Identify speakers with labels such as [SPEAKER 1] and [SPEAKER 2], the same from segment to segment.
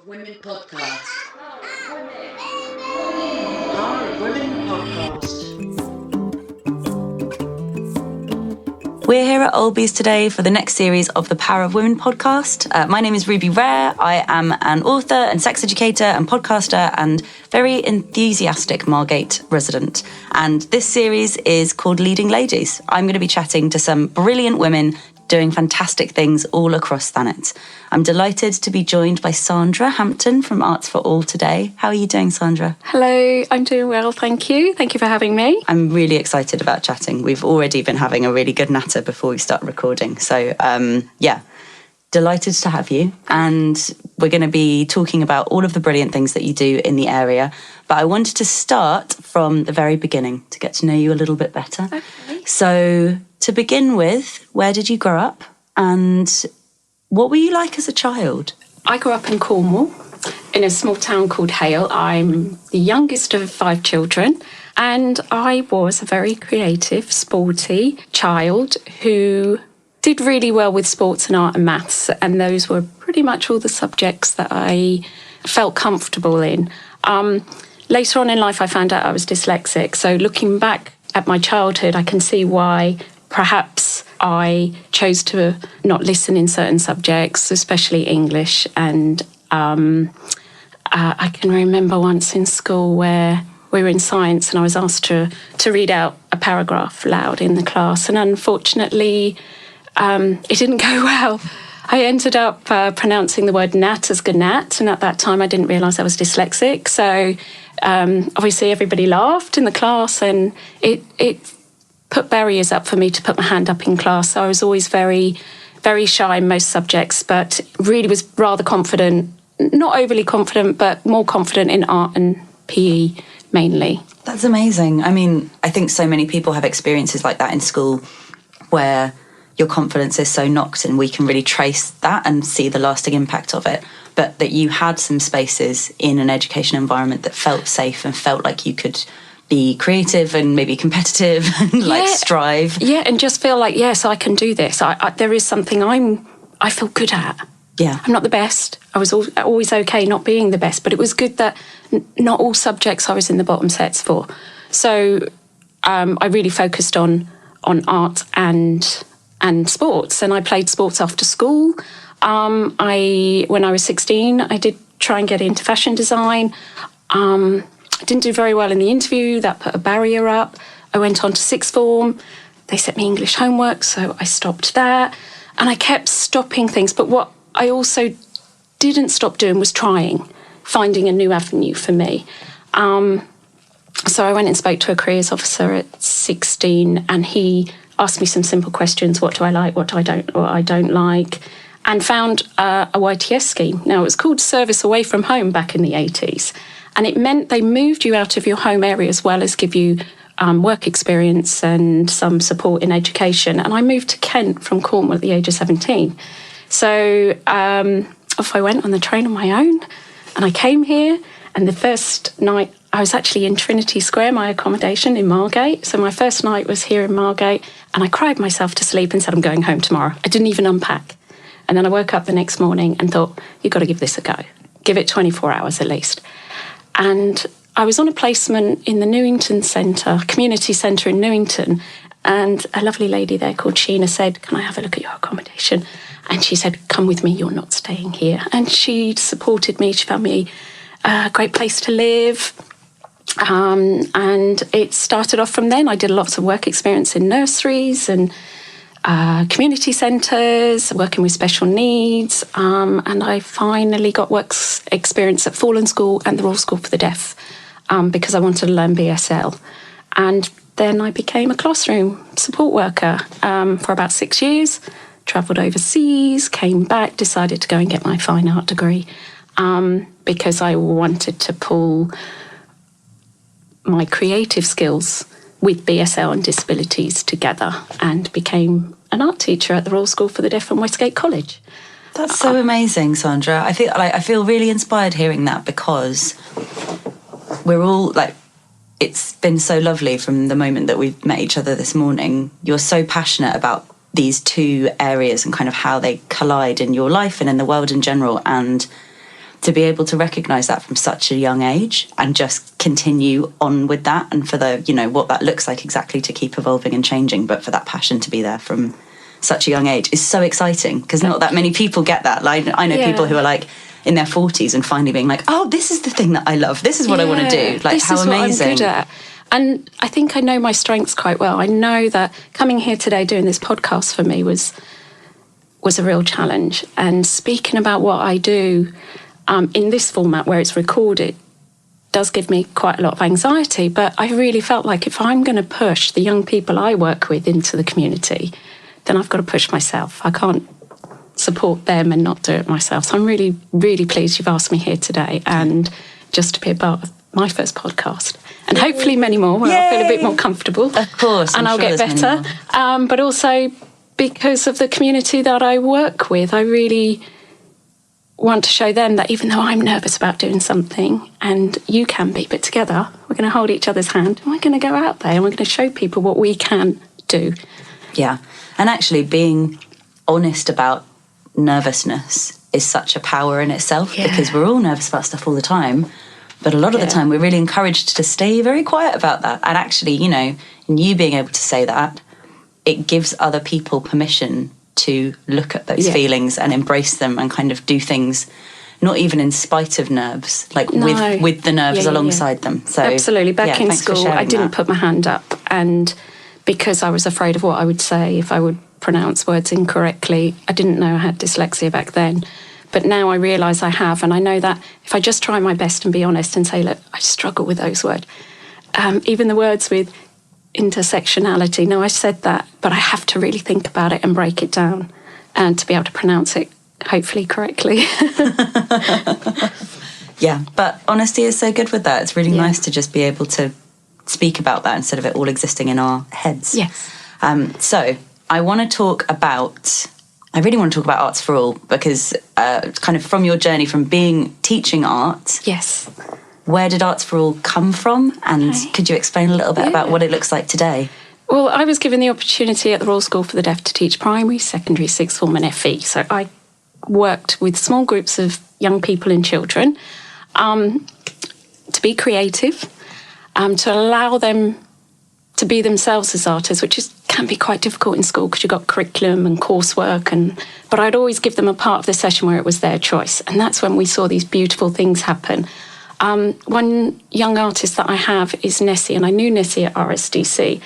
[SPEAKER 1] Women Podcast. Power of Women Podcast.
[SPEAKER 2] We're here at Olby's today for the next series of the Power of Women podcast. My name is Ruby Rare. I am an author and sex educator and podcaster and very enthusiastic Margate resident. And this series is called Leading Ladies. I'm going to be chatting to some brilliant women doing fantastic things all across Thanet. I'm delighted to be joined by Sandra Hampton from Arts for All today. How are you doing, Sandra?
[SPEAKER 3] Hello, I'm doing well, thank you. Thank you for having me.
[SPEAKER 2] I'm really excited about chatting. We've already been having a really good natter before we start recording. So, delighted to have you. And we're going to be talking about all of the brilliant things that you do in the area. But I wanted to start from the very beginning to get to know you a little bit better.
[SPEAKER 3] Okay.
[SPEAKER 2] So, to begin with, where did you grow up and what were you like as a child?
[SPEAKER 3] I grew up in Cornwall, in a small town called Hale. I'm the youngest of 5 children, and I was a very creative, sporty child who did really well with sports and art and maths, and those were pretty much all the subjects that I felt comfortable in. Later on in life, I found out I was dyslexic, so looking back at my childhood, I can see why perhaps I chose to not listen in certain subjects, especially English. And I can remember once in school where we were in science and I was asked to read out a paragraph loud in the class. And unfortunately, it didn't go well. I ended up pronouncing the word gnat as gnat. And at that time, I didn't realise I was dyslexic. So obviously, everybody laughed in the class and it put barriers up for me to put my hand up in class. So I was always very, very shy in most subjects, but really was rather confident, not overly confident, but more confident in art and PE mainly.
[SPEAKER 2] That's amazing. I mean, I think so many people have experiences like that in school where your confidence is so knocked and we can really trace that and see the lasting impact of it. But that you had some spaces in an education environment that felt safe and felt like you could be creative and maybe competitive and strive.
[SPEAKER 3] Yeah, and just feel like, yes, I can do this. There is something I feel good at.
[SPEAKER 2] Yeah.
[SPEAKER 3] I'm not the best. I was always okay not being the best, but it was good that not all subjects I was in the bottom sets for. So I really focused on art and sports, and I played sports after school. When I was 16, I did try and get into fashion design. I didn't do very well in the interview. That put a barrier up. I went on to sixth form. They sent me English homework, so I stopped that. And I kept stopping things. But what I also didn't stop doing was finding a new avenue for me. So I went and spoke to a careers officer at 16, and he asked me some simple questions. What do I like? What I don't like? And found a YTS scheme. Now, it was called Service Away from Home back in the 80s. And it meant they moved you out of your home area as well as give you work experience and some support in education. And I moved to Kent from Cornwall at the age of 17. So off I went on the train on my own. And I came here. And the first night, I was actually in Trinity Square, my accommodation in Margate. So my first night was here in Margate. And I cried myself to sleep and said, I'm going home tomorrow. I didn't even unpack. And then I woke up the next morning and thought, you've got to give this a go. Give it 24 hours at least. And I was on a placement in the Newington Centre, community centre in Newington, and a lovely lady there called Sheena said, can I have a look at your accommodation? And she said, come with me, you're not staying here. And she supported me, she found me a great place to live. And it started off from then. I did lots of work experience in nurseries and community centres, working with special needs, and I finally got work experience at Foreland School and the Royal School for the Deaf because I wanted to learn BSL. And then I became a classroom support worker for about 6 years, travelled overseas, came back, decided to go and get my fine art degree because I wanted to pull my creative skills with BSL and disabilities together, and became an art teacher at the Royal School for the Deaf and Westgate College.
[SPEAKER 2] That's so amazing, Sandra. I feel really inspired hearing that because we're all it's been so lovely from the moment that we've met each other this morning. You're so passionate about these two areas and kind of how they collide in your life and in the world in general. And to be able to recognise that from such a young age and just continue on with that, and for the, you know, what that looks like exactly to keep evolving and changing, but for that passion to be there from such a young age is so exciting, because not that many people get that. Like, I know people who are like in their 40s and finally being like, oh, this is the thing that I love, this is what I want to do. Like, how amazing.
[SPEAKER 3] This is what I'm good at. And I think I know my strengths quite well. I know that coming here today doing this podcast for me was a real challenge. And speaking about what I do in this format where it's recorded does give me quite a lot of anxiety. But I really felt like if I'm going to push the young people I work with into the community, then I've got to push myself. I can't support them and not do it myself. So I'm really, really pleased you've asked me here today, and just to be a part of my first podcast. And hopefully many more where I feel a bit more comfortable.
[SPEAKER 2] Of course.
[SPEAKER 3] And I'll get better. But also because of the community that I work with, I really want to show them that even though I'm nervous about doing something, and you can be, but together we're going to hold each other's hand and we're going to go out there and we're going to show people what we can do.
[SPEAKER 2] Yeah. And actually being honest about nervousness is such a power in itself, because we're all nervous about stuff all the time. But a lot of the time we're really encouraged to stay very quiet about that. And actually, you know, in you being able to say that, it gives other people permission to look at those feelings and embrace them and kind of do things, not even in spite of nerves, like with the nerves alongside them. So
[SPEAKER 3] absolutely. Back in school, I didn't put my hand up, and because I was afraid of what I would say if I would pronounce words incorrectly. I didn't know I had dyslexia back then. But now I realise I have, and I know that if I just try my best and be honest and say, look, I struggle with those words. Even the words with intersectionality, no, I said that, but I have to really think about it and break it down and to be able to pronounce it, hopefully, correctly.
[SPEAKER 2] Yeah, but honesty is so good with that. It's really nice to just be able to speak about that instead of it all existing in our heads.
[SPEAKER 3] Yes.
[SPEAKER 2] So I really want to talk about Arts for All, because kind of from your journey from teaching art.
[SPEAKER 3] Yes.
[SPEAKER 2] Where did Arts for All come from? And could you explain a little bit about what it looks like today?
[SPEAKER 3] Well, I was given the opportunity at the Royal School for the Deaf to teach primary, secondary, sixth form and FE. So I worked with small groups of young people and children to be creative, to allow them to be themselves as artists, which can be quite difficult in school because you've got curriculum and coursework. But I'd always give them a part of the session where it was their choice. And that's when we saw these beautiful things happen. One young artist that I have is Nessie, and I knew Nessie at RSDC.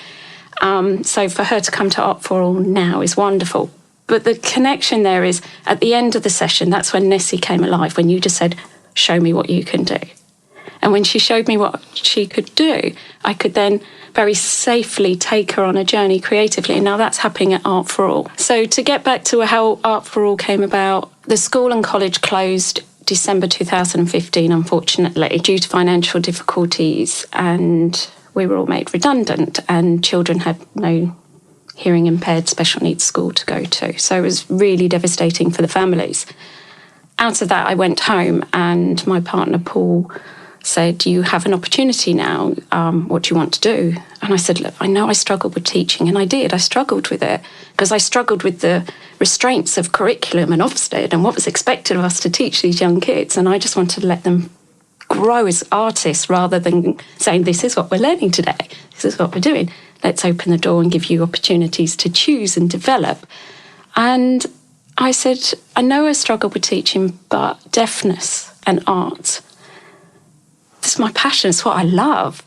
[SPEAKER 3] So for her to come to Art for All now is wonderful. But the connection there is, at the end of the session, that's when Nessie came alive, when you just said, show me what you can do. And when she showed me what she could do, I could then very safely take her on a journey creatively. And now that's happening at Art for All. So to get back to how Art for All came about, the school and college closed December 2015, unfortunately, due to financial difficulties, and we were all made redundant, and children had no hearing impaired special needs school to go to. So it was really devastating for the families. Out of that, I went home, and my partner, Paul, said, you have an opportunity now. What do you want to do? And I said, look, I know I struggled with teaching, and I did. I struggled with it because I struggled with the restraints of curriculum and Ofsted and what was expected of us to teach these young kids. And I just wanted to let them grow as artists rather than saying, this is what we're learning today. This is what we're doing. Let's open the door and give you opportunities to choose and develop. And I said, I know I struggled with teaching, but deafness and art, this is my passion, it's what I love.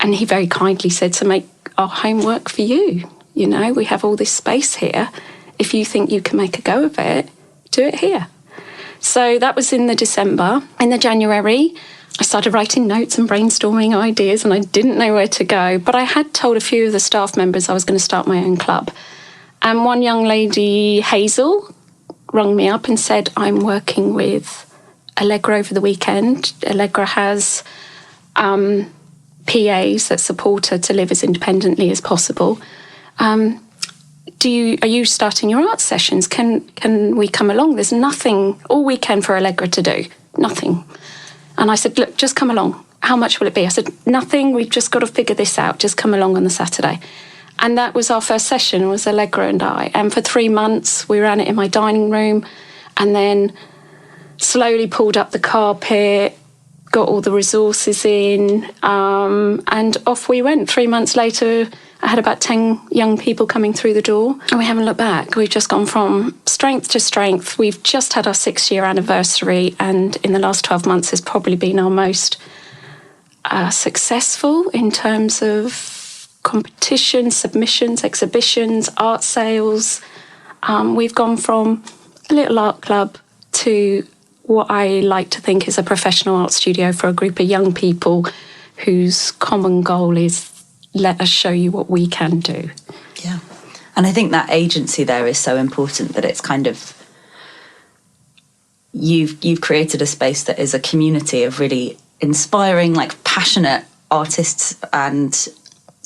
[SPEAKER 3] And he very kindly said to make our homework for you. You know, we have all this space here. If you think you can make a go of it, do it here. So that was in the December. In the January, I started writing notes and brainstorming ideas, and I didn't know where to go. But I had told a few of the staff members I was going to start my own club. And one young lady, Hazel, rung me up and said, I'm working with Allegra over the weekend. Allegra has PAs that support her to live as independently as possible. Are you starting your art sessions? Can we come along? There's nothing all weekend for Allegra to do. Nothing. And I said, look, just come along. How much will it be? I said, nothing. We've just got to figure this out. Just come along on the Saturday. And that was our first session, was Allegra and I. And for 3 months, we ran it in my dining room. And then slowly pulled up the carpet, got all the resources in, and off we went. 3 months later, I had about 10 young people coming through the door, and we haven't looked back. We've just gone from strength to strength. We've just had our 6-year anniversary, and in the last 12 months has probably been our most successful in terms of competitions, submissions, exhibitions, art sales. We've gone from a little art club to what I like to think is a professional art studio for a group of young people whose common goal is let us show you what we can do.
[SPEAKER 2] Yeah. And I think that agency there is so important, that it's kind of, you've created a space that is a community of really inspiring, like passionate artists, and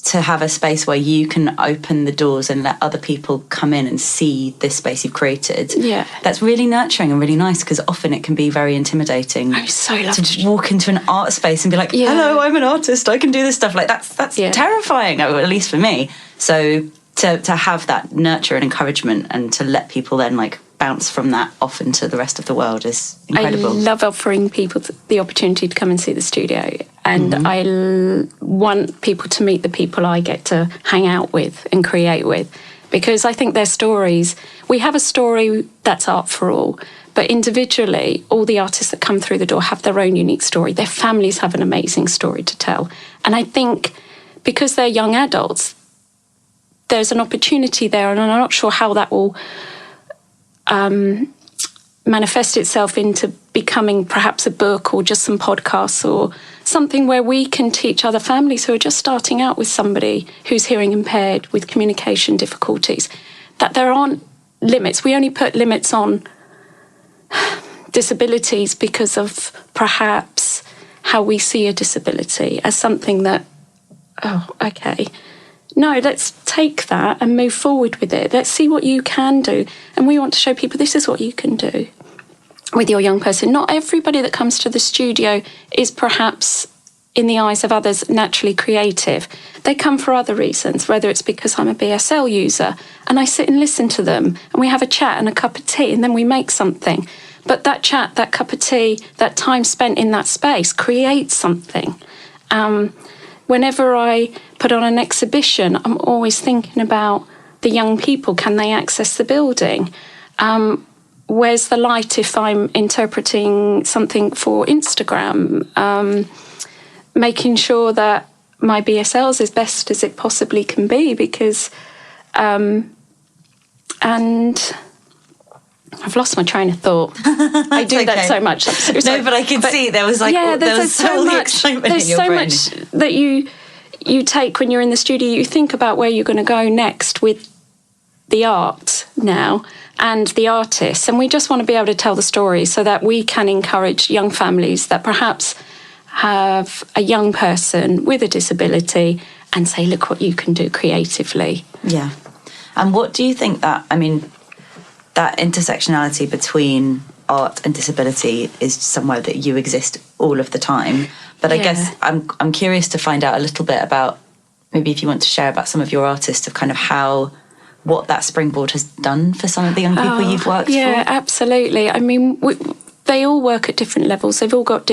[SPEAKER 2] to have a space where you can open the doors and let other people come in and see this space you've created.
[SPEAKER 3] Yeah.
[SPEAKER 2] That's really nurturing and really nice, because often it can be very intimidating.
[SPEAKER 3] I so love
[SPEAKER 2] to walk into an art space and be like, hello, I'm an artist, I can do this stuff. Like that's terrifying, at least for me. So to have that nurture and encouragement and to let people then like bounce from that off into the rest of the world is incredible.
[SPEAKER 3] I love offering people the opportunity to come and see the studio, and I want people to meet the people I get to hang out with and create with, because I think their stories, we have a story that's art for all, but individually all the artists that come through the door have their own unique story. Their families have an amazing story to tell, and I think because they're young adults, there's an opportunity there, and I'm not sure how that will manifest itself into becoming perhaps a book or just some podcasts or something where we can teach other families who are just starting out with somebody who's hearing impaired with communication difficulties that there aren't limits. We only put limits on disabilities because of perhaps how we see a disability as something that, no, let's take that and move forward with it. Let's see what you can do. And we want to show people this is what you can do with your young person. Not everybody that comes to the studio is perhaps, in the eyes of others, naturally creative. They come for other reasons, whether it's because I'm a BSL user and I sit and listen to them and we have a chat and a cup of tea and then we make something. But that chat, that cup of tea, that time spent in that space creates something. Whenever I put on an exhibition, I'm always thinking about the young people. Can they access the building? Where's the light if I'm interpreting something for Instagram? Making sure that my BSL is as best as it possibly can be, because... and I've lost my train of thought. I do that so much. I'm so sorry.
[SPEAKER 2] No, but I can see there was like there was so much excitement in your brain.
[SPEAKER 3] There's so much that you take when you're in the studio. You think about where you're going to go next with the art now and the artists, and we just want to be able to tell the story so that we can encourage young families that perhaps have a young person with a disability and say, look what you can do creatively.
[SPEAKER 2] Yeah. And what do you think that intersectionality between art and disability is somewhere that you exist all of the time? But I guess I'm curious to find out a little bit about, maybe if you want to share about some of your artists, of kind of what that springboard has done for some of the young people you've worked for.
[SPEAKER 3] Yeah, absolutely. I mean, they all work at different levels. They've all got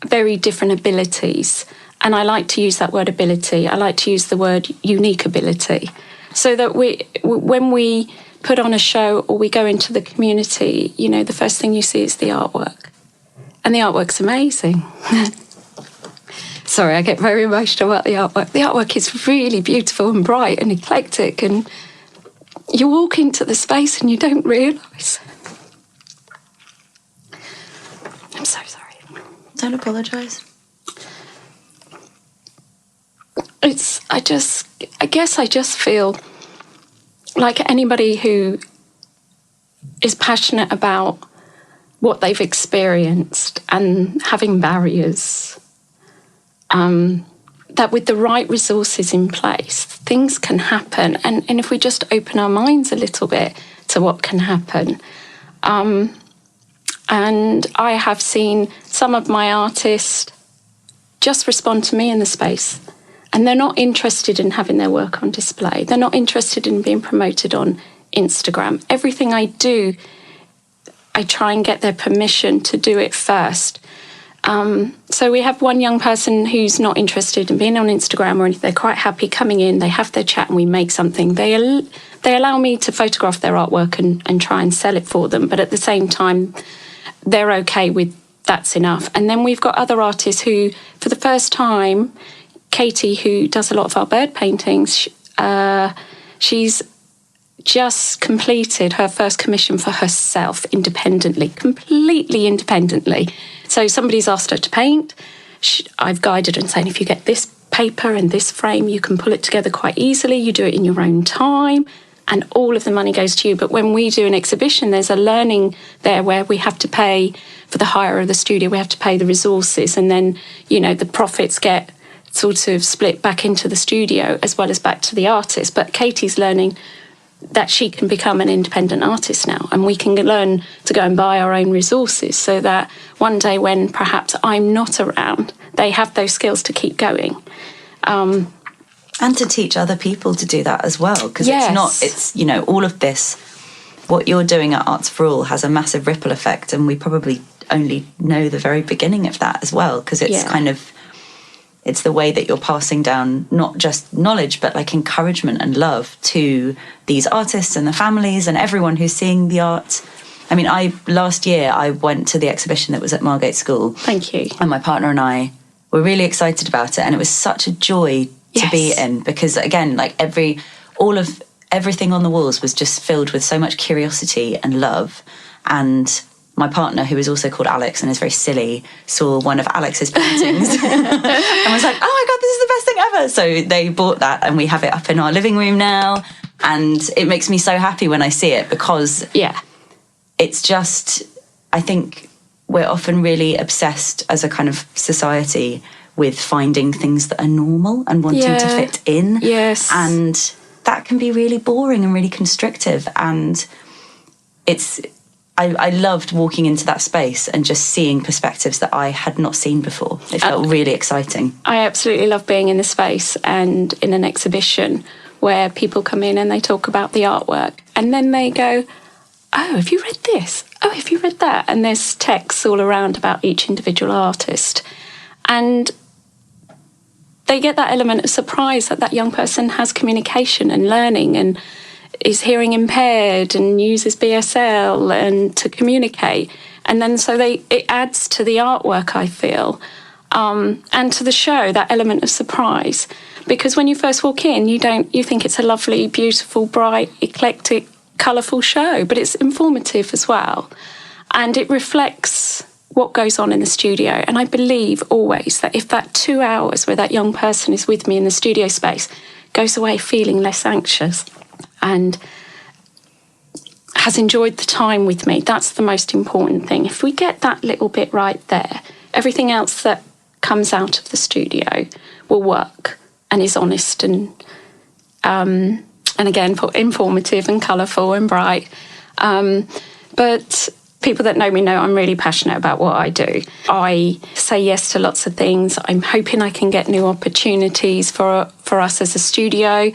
[SPEAKER 3] very different abilities. And I like to use that word ability. I like to use the word unique ability. So that when we put on a show or we go into the community, the first thing you see is the artwork. And the artwork's amazing. Sorry, I get very emotional about the artwork. The artwork is really beautiful and bright and eclectic, and you walk into the space and you don't realise. I'm so sorry.
[SPEAKER 2] Don't apologise.
[SPEAKER 3] I guess I just feel like anybody who is passionate about what they've experienced and having barriers, that with the right resources in place, things can happen. And if we just open our minds a little bit to what can happen. And I have seen some of my artists just respond to me in the space. And they're not interested in having their work on display. They're not interested in being promoted on Instagram. Everything I do I try and get their permission to do it first. So we have one young person who's not interested in being on Instagram or anything. They're quite happy coming in, they have their chat and we make something. They allow me to photograph their artwork and try and sell it for them. But at the same time, they're okay with that's enough. And then we've got other artists who, for the first time, Katie, who does a lot of our bird paintings, she's just completed her first commission for herself independently, completely independently. So somebody's asked her to paint. I've guided her and saying, if you get this paper and this frame, you can pull it together quite easily. You do it in your own time and all of the money goes to you. But when we do an exhibition, there's a learning there where we have to pay for the hire of the studio. We have to pay the resources and then, the profits get sort of split back into the studio as well as back to the artist. But Katie's learning that she can become an independent artist now, and we can learn to go and buy our own resources so that one day when perhaps I'm not around, they have those skills to keep going.
[SPEAKER 2] And to teach other people to do that as well, because
[SPEAKER 3] Yes.
[SPEAKER 2] it's all of this, what you're doing at Arts for All has a massive ripple effect, and we probably only know the very beginning of that as well, because it's it's the way that you're passing down not just knowledge, but like encouragement and love to these artists and the families and everyone who's seeing the art. I mean, last year I went to the exhibition that was at Margate School.
[SPEAKER 3] Thank you.
[SPEAKER 2] And my partner and I were really excited about it, and it was such a joy to be in, because again, like everything on the walls was just filled with so much curiosity and love. And my partner, who is also called Alex and is very silly, saw one of Alex's paintings and was like, oh my God, this is the best thing ever. So they bought that and we have it up in our living room now. And it makes me so happy when I see it, because it's just, I think we're often really obsessed as a kind of society with finding things that are normal and wanting to fit in.
[SPEAKER 3] Yes.
[SPEAKER 2] And that can be really boring and really constrictive. And I loved walking into that space and just seeing perspectives that I had not seen before. It felt really exciting.
[SPEAKER 3] I absolutely love being in the space and in an exhibition where people come in and they talk about the artwork and then they go, oh, have you read this? Oh, have you read that? And there's texts all around about each individual artist. And they get that element of surprise that that young person has communication and learning and is hearing impaired and uses BSL and to communicate. And then so it adds to the artwork, I feel, and to the show, that element of surprise. Because when you first walk in, you think it's a lovely, beautiful, bright, eclectic, colourful show, but it's informative as well. And it reflects what goes on in the studio. And I believe always that if that 2 hours where that young person is with me in the studio space goes away feeling less anxious and has enjoyed the time with me, that's the most important thing. If we get that little bit right there, everything else that comes out of the studio will work and is honest and again, informative and colourful and bright. But people that know me know I'm really passionate about what I do. I say yes to lots of things. I'm hoping I can get new opportunities for us as a studio,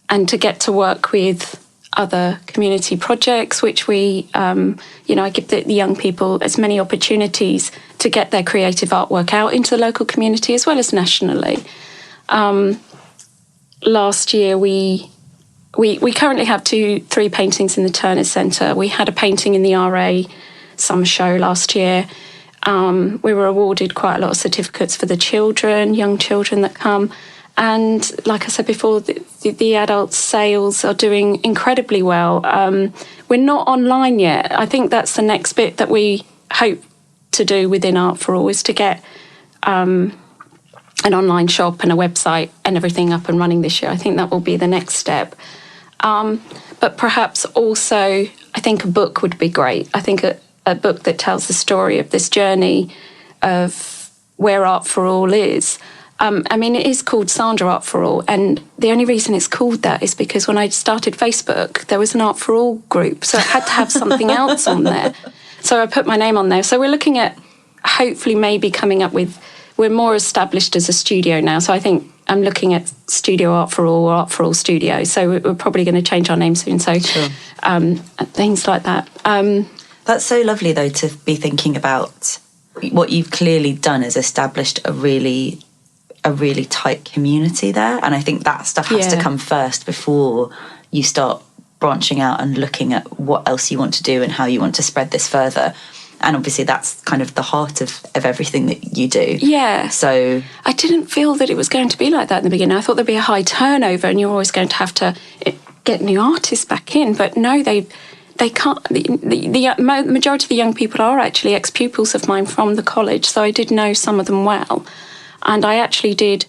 [SPEAKER 3] and to get to work with other community projects, which we, I give the young people as many opportunities to get their creative artwork out into the local community as well as nationally. Last year, we currently have 3 paintings in the Turner Centre. We had a painting in the RA summer show last year. We were awarded quite a lot of certificates for the young children that come. And like I said before, the adult sales are doing incredibly well. We're not online yet. I think that's the next bit that we hope to do within Art for All, is to get an online shop and a website and everything up and running this year. I think that will be the next step. But perhaps also, I think a book would be great. I think a book that tells the story of this journey of where Art for All is. It is called Sandra Art for All, and the only reason it's called that is because when I started Facebook, there was an Art for All group, so it had to have something else on there. So I put my name on there. So we're looking at hopefully maybe coming up with, we're more established as a studio now, so I think I'm looking at Studio Art for All or Art for All Studio. So we're probably going to change our name soon. So
[SPEAKER 2] Sure.
[SPEAKER 3] Things like that.
[SPEAKER 2] That's so lovely, though, to be thinking about what you've clearly done is established a really tight community there. And I think that stuff has to come first before you start branching out and looking at what else you want to do and how you want to spread this further. And obviously that's kind of the heart of everything that you do.
[SPEAKER 3] Yeah.
[SPEAKER 2] So
[SPEAKER 3] I didn't feel that it was going to be like that in the beginning. I thought there'd be a high turnover and you're always going to have to get new artists back in. But no, they can't. The majority of the young people are actually ex-pupils of mine from the college, so I did know some of them well. And I actually did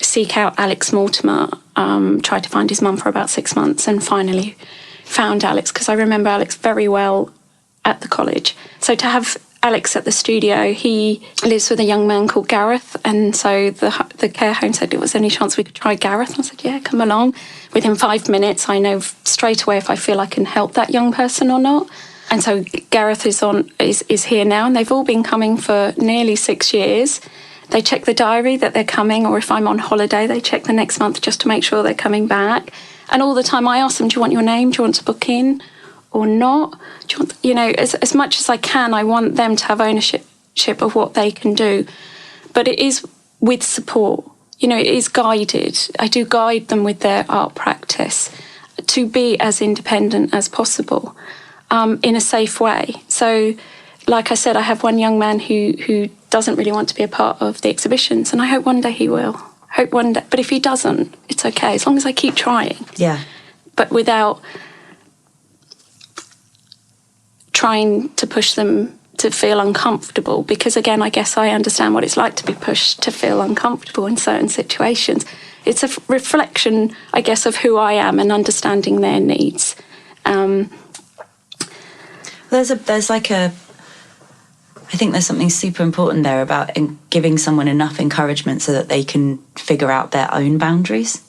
[SPEAKER 3] seek out Alex Mortimer, tried to find his mum for about 6 months and finally found Alex, because I remember Alex very well at the college. So to have Alex at the studio, he lives with a young man called Gareth, and so the care home said it was any chance we could try Gareth. And I said, yeah, come along. Within 5 minutes, I know straight away if I feel I can help that young person or not. And so Gareth is here now, and they've all been coming for nearly 6 years. They check the diary that they're coming, or if I'm on holiday, they check the next month just to make sure they're coming back. And all the time I ask them, do you want your name? Do you want to book in or not? Do you want, as much as I can, I want them to have ownership of what they can do. But it is with support. It is guided. I do guide them with their art practice to be as independent as possible in a safe way. So, like I said, I have one young man who doesn't really want to be a part of the exhibitions, and I hope one day he will. Hope one day. But if he doesn't, it's okay, as long as I keep trying.
[SPEAKER 2] Yeah.
[SPEAKER 3] But without trying to push them to feel uncomfortable, because again, I guess I understand what it's like to be pushed to feel uncomfortable in certain situations. It's a reflection, I guess, of who I am and understanding their needs.
[SPEAKER 2] I think there's something super important there about giving someone enough encouragement so that they can figure out their own boundaries.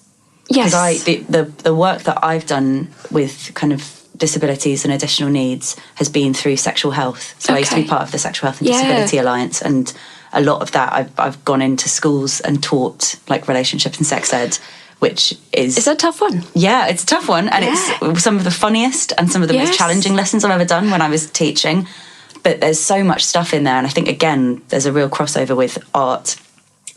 [SPEAKER 3] Yes.
[SPEAKER 2] Because the work that I've done with kind of disabilities and additional needs has been through sexual health. So I used to be part of the Sexual Health and Disability Alliance, and a lot of that I've gone into schools and taught like relationships and sex ed, which is...
[SPEAKER 3] It's a tough one.
[SPEAKER 2] Yeah, it's a tough one. And it's some of the funniest and some of the most challenging lessons I've ever done when I was teaching. But there's so much stuff in there. And I think, again, there's a real crossover with art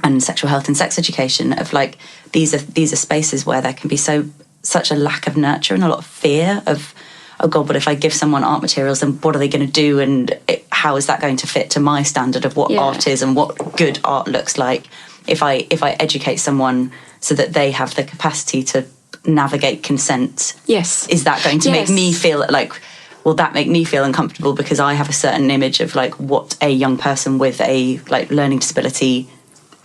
[SPEAKER 2] and sexual health and sex education of like, these are spaces where there can be such a lack of nurture and a lot of fear of, oh God, but if I give someone art materials, then what are they going to do? And how is that going to fit to my standard of what art is and what good art looks like? If I educate someone so that they have the capacity to navigate consent, is that going to make me feel like... will that make me feel uncomfortable because I have a certain image of like what a young person with a like learning disability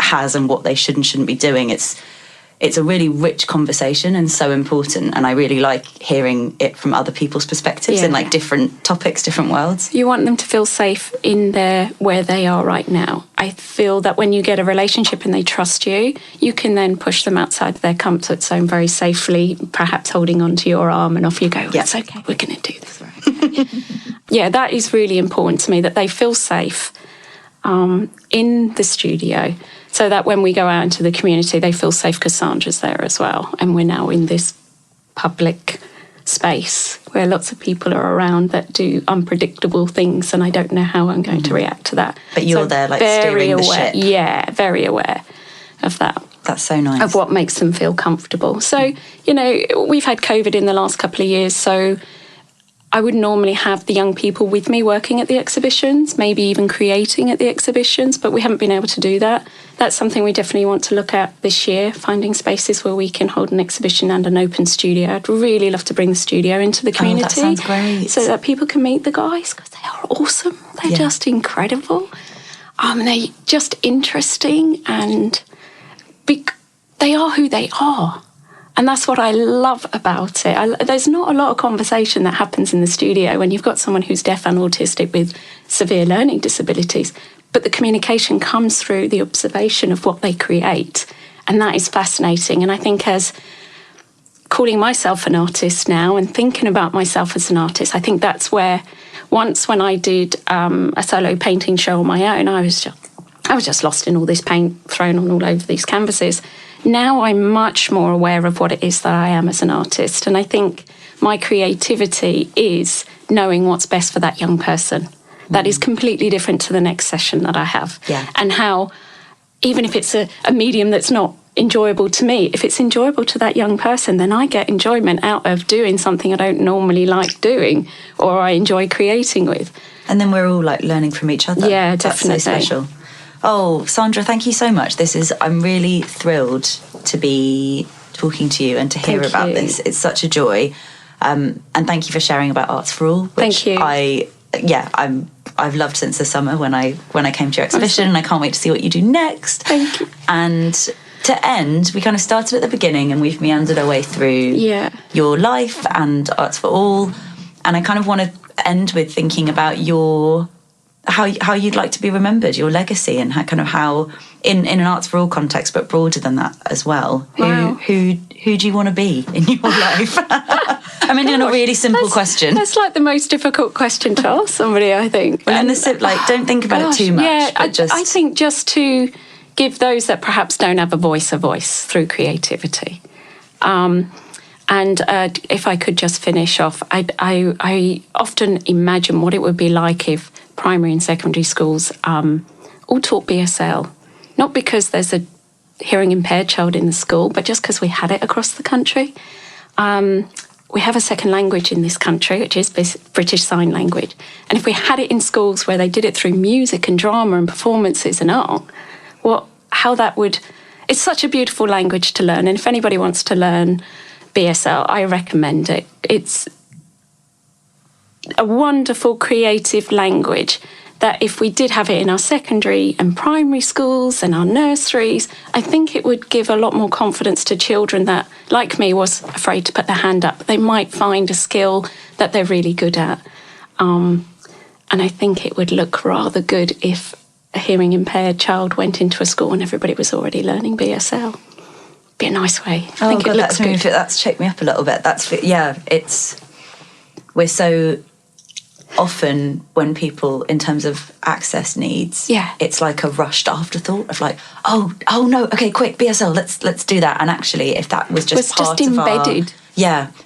[SPEAKER 2] has and what they should and shouldn't be doing? It's a really rich conversation and so important, and I really like hearing it from other people's perspectives in like different topics, different worlds.
[SPEAKER 3] You want them to feel safe in where they are right now. I feel that when you get a relationship and they trust you, you can then push them outside their comfort zone very safely, perhaps holding onto your arm, and off you go. It's okay, we're going to do this. Right? That is really important to me, that they feel safe in the studio, so that when we go out into the community, they feel safe because Sandra's there as well. And we're now in this public space where lots of people are around that do unpredictable things, and I don't know how I'm going to react to that.
[SPEAKER 2] But you're there, like, steering the ship.
[SPEAKER 3] Yeah, very aware of that.
[SPEAKER 2] That's so nice.
[SPEAKER 3] Of what makes them feel comfortable. So, we've had COVID in the last couple of years, so I would normally have the young people with me working at the exhibitions, maybe even creating at the exhibitions, but we haven't been able to do that. That's something we definitely want to look at this year, finding spaces where we can hold an exhibition and an open studio. I'd really love to bring the studio into the community.
[SPEAKER 2] Oh, that sounds great.
[SPEAKER 3] So that people can meet the guys, because they are awesome. They're just incredible. They're just interesting, and they are who they are. And that's what I love about it. There's not a lot of conversation that happens in the studio when you've got someone who's deaf and autistic with severe learning disabilities, but the communication comes through the observation of what they create. And that is fascinating. And I think, as calling myself an artist now and thinking about myself as an artist, I think that's where, once when I did a solo painting show on my own, I was just I was just lost in all this paint thrown on all over these canvases. Now I'm much more aware of what it is that I am as an artist. And I think my creativity is knowing what's best for that young person. That is completely different to the next session that I have.
[SPEAKER 2] Yeah.
[SPEAKER 3] And how, even if it's a medium that's not enjoyable to me, if it's enjoyable to that young person, then I get enjoyment out of doing something I don't normally like doing or I enjoy creating with.
[SPEAKER 2] And then we're all like learning from each other.
[SPEAKER 3] Yeah,
[SPEAKER 2] definitely. That's so special. Oh, Sandra, thank you so much. I'm really thrilled to be talking to you and to hear about this. It's such a joy. And thank you for sharing about Arts for All. Which
[SPEAKER 3] thank you.
[SPEAKER 2] I've loved since the summer when I came to your exhibition, and I can't wait to see what you do next.
[SPEAKER 3] Thank you.
[SPEAKER 2] And to end, we kind of started at the beginning and we've meandered our way through your life and Arts for All. And I kind of want to end with thinking about how you'd like to be remembered, your legacy, and how in an Arts for All context, but broader than that as well.
[SPEAKER 3] Wow.
[SPEAKER 2] Who do you want to be in your life? I mean, in a really simple question.
[SPEAKER 3] That's like the most difficult question to ask somebody, I think.
[SPEAKER 2] Well, don't think about it too much.
[SPEAKER 3] Yeah,
[SPEAKER 2] but
[SPEAKER 3] I think just to give those that perhaps don't have a voice through creativity. And if I could just finish off, I often imagine what it would be like if primary and secondary schools all taught BSL. Not because there's a hearing impaired child in the school, but just because we had it across the country. We have a second language in this country, which is British Sign Language. And if we had it in schools where they did it through music and drama and performances and art, it's such a beautiful language to learn. And if anybody wants to learn BSL, I recommend it. It's a wonderful creative language that if we did have it in our secondary and primary schools and our nurseries, I think it would give a lot more confidence to children that, like me, was afraid to put their hand up. They might find a skill that they're really good at. And I think it would look rather good if a hearing impaired child went into a school and everybody was already learning BSL. Be a nice way. I think it looks good.
[SPEAKER 2] That's shaped me up a little bit. We're so often, when people, in terms of access needs, it's like a rushed afterthought of like, oh no, okay, quick, BSL, let's do that. And actually, if that was just
[SPEAKER 3] embedded.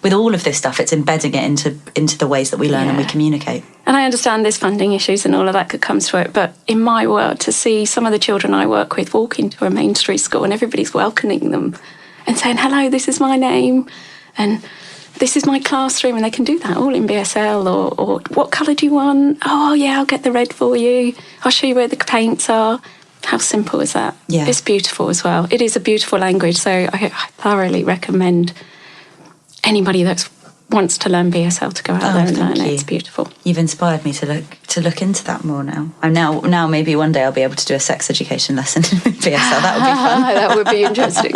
[SPEAKER 2] With all of this stuff, it's embedding it into the ways that we learn and we communicate.
[SPEAKER 3] And I understand there's funding issues and all of that that comes to it, but in my world, to see some of the children I work with walk into a mainstream school and everybody's welcoming them and saying, hello, this is my name, and this is my classroom, and they can do that all in BSL, or what colour do you want? Oh, yeah, I'll get the red for you. I'll show you where the paints are. How simple is that?
[SPEAKER 2] Yeah.
[SPEAKER 3] It's beautiful as well. It is a beautiful language, so I thoroughly recommend anybody that wants to learn BSL to go out there and learn it. It's beautiful.
[SPEAKER 2] You've inspired me to look into that more now. And now maybe one day I'll be able to do a sex education lesson in BSL. That would be fun.
[SPEAKER 3] That would be interesting.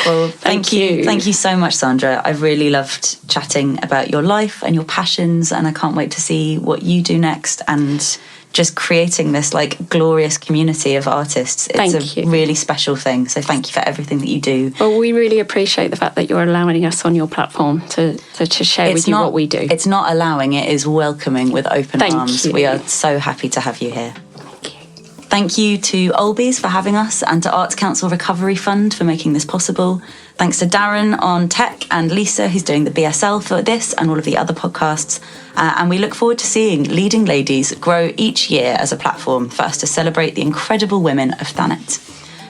[SPEAKER 2] Well, thank you. Thank you so much, Sandra. I've really loved chatting about your life and your passions, and I can't wait to see what you do next and just creating this like glorious community of artists. It's a really special thing. So thank you for everything that you do.
[SPEAKER 3] Well, we really appreciate the fact that you're allowing us on your platform to share with you what we do.
[SPEAKER 2] It's not allowing, it is welcoming with open arms. We are so happy to have you here. Thank you to Olbies for having us, and to Arts Council Recovery Fund for making this possible. Thanks to Darren on tech and Lisa, who's doing the BSL for this and all of the other podcasts. And we look forward to seeing Leading Ladies grow each year as a platform for us to celebrate the incredible women of Thanet.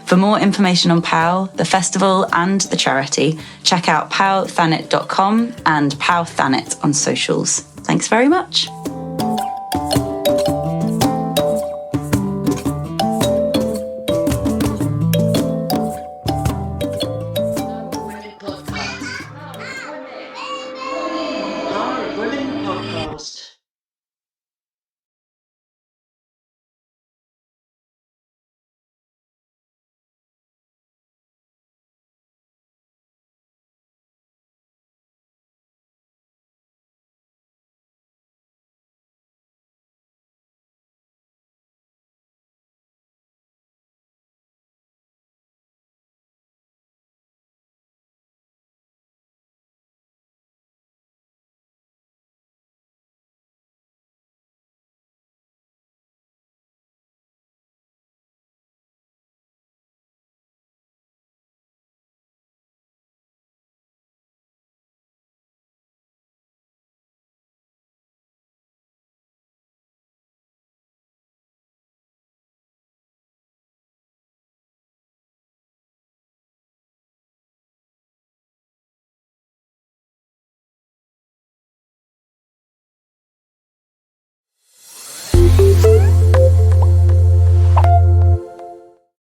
[SPEAKER 2] For more information on POW, the festival and the charity, check out powthanet.com and POW Thanet on socials. Thanks very much.